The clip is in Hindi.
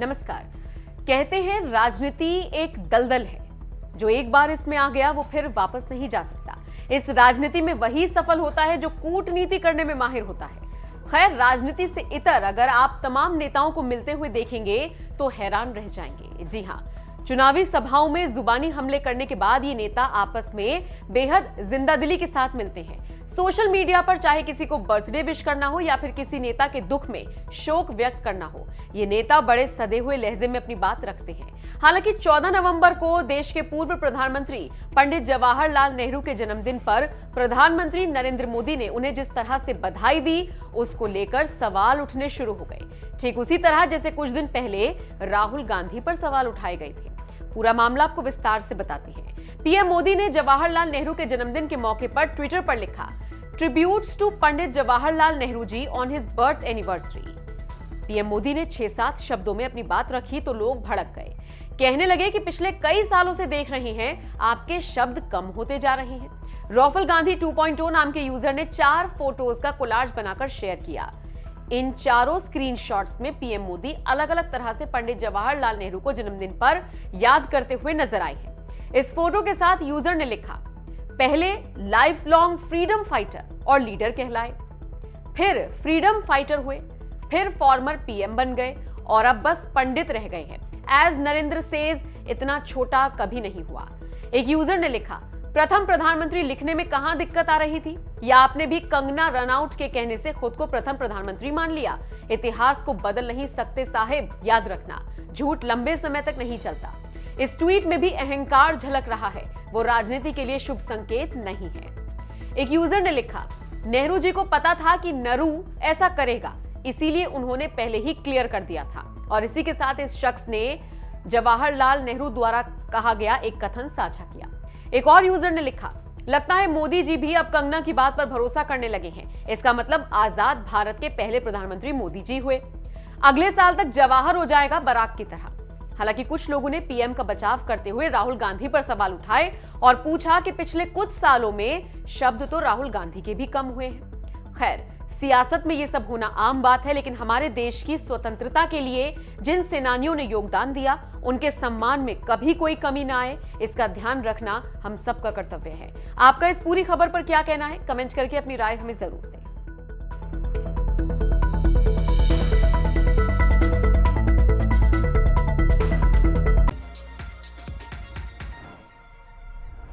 नमस्कार। कहते हैं राजनीति एक दलदल है, जो एक बार इसमें आ गया वो फिर वापस नहीं जा सकता। इस राजनीति में वही सफल होता है जो कूटनीति करने में माहिर होता है। खैर, राजनीति से इतर अगर आप तमाम नेताओं को मिलते हुए देखेंगे तो हैरान रह जाएंगे। जी हाँ, चुनावी सभाओं में जुबानी हमले करने के बाद ये नेता आपस में बेहद जिंदादिली के साथ मिलते हैं। सोशल मीडिया पर चाहे किसी को बर्थडे विश करना हो या फिर किसी नेता के दुख में शोक व्यक्त करना हो, ये नेता बड़े सदे हुए लहजे में अपनी बात रखते हैं। हालांकि 14 नवंबर को देश के पूर्व प्रधानमंत्री पंडित जवाहरलाल नेहरू के जन्मदिन पर प्रधानमंत्री नरेंद्र मोदी ने उन्हें जिस तरह से बधाई दी, उसको लेकर सवाल उठने शुरू हो गए। ठीक उसी तरह जैसे कुछ दिन पहले राहुल गांधी पर सवाल उठाए गए थे। पूरा मामला आपको विस्तार से बताते हैं। पीएम मोदी ने जवाहरलाल नेहरू के जन्मदिन के मौके पर ट्विटर पर लिखा, tributes to Pandit Jawaharlal Nehru ji on his birth anniversary. PM Modi ने 6-7 शब्दों में अपनी बात रखी तो लोग भड़क गए। कहने लगे कि पिछले कई सालों से देख रहे हैं आपके शब्द कम होते जा रहे हैं। राहुल गांधी 2.0 नाम के यूजर ने 4 फोटोज का कोलाज बनाकर शेयर किया। इन चारों स्क्रीनशॉट्स में पीएम मोदी अलग अलग तरह से पंडित जवाहरलाल नेहरू को जन्मदिन पर याद करते हुए नजर आए हैं। इस फोटो के साथ यूजर ने लिखा, पहले लाइफ लॉन्ग फ्रीडम फाइटर और लीडर कहलाए, फिर फ्रीडम फाइटर हुए, फिर फॉर्मर पीएम बन गए और अब बस पंडित रह गए हैं। एज नरेंद्र सेज, इतना छोटा कभी नहीं हुआ। एक यूजर ने लिखा, प्रथम प्रधानमंत्री लिखने में कहां दिक्कत आ रही थी, या आपने भी कंगना रनआउट के कहने से खुद को प्रथम प्रधानमंत्री मान लिया। इतिहास को बदल नहीं सकते साहिब, याद रखना, झूठ लंबे समय तक नहीं चलता। इस ट्वीट में भी अहंकार झलक रहा है, वो राजनीति के लिए शुभ संकेत नहीं है। एक यूजर ने लिखा, नेहरू जी को पता था कि नरू ऐसा करेगा, इसीलिए उन्होंने पहले ही क्लियर कर दिया था। और इसी के साथ इस शख्स ने जवाहरलाल नेहरू द्वारा कहा गया एक कथन साझा किया। एक और यूजर ने लिखा, लगता है मोदी जी भी अब कंगना की बात पर भरोसा करने लगे हैं। इसका मतलब आजाद भारत के पहले प्रधानमंत्री मोदी जी हुए। अगले साल तक जवाहर हो जाएगा बराक की तरह। हालांकि कुछ लोगों ने पीएम का बचाव करते हुए राहुल गांधी पर सवाल उठाए और पूछा कि पिछले कुछ सालों में शब्द तो राहुल गांधी के भी कम हुए हैं। खैर, सियासत में ये सब होना आम बात है, लेकिन हमारे देश की स्वतंत्रता के लिए जिन सेनानियों ने योगदान दिया, उनके सम्मान में कभी कोई कमी ना आए, इसका ध्यान रखना हम सबका कर्तव्य है। आपका इस पूरी खबर पर क्या कहना है? कमेंट करके अपनी राय हमें जरूर दें।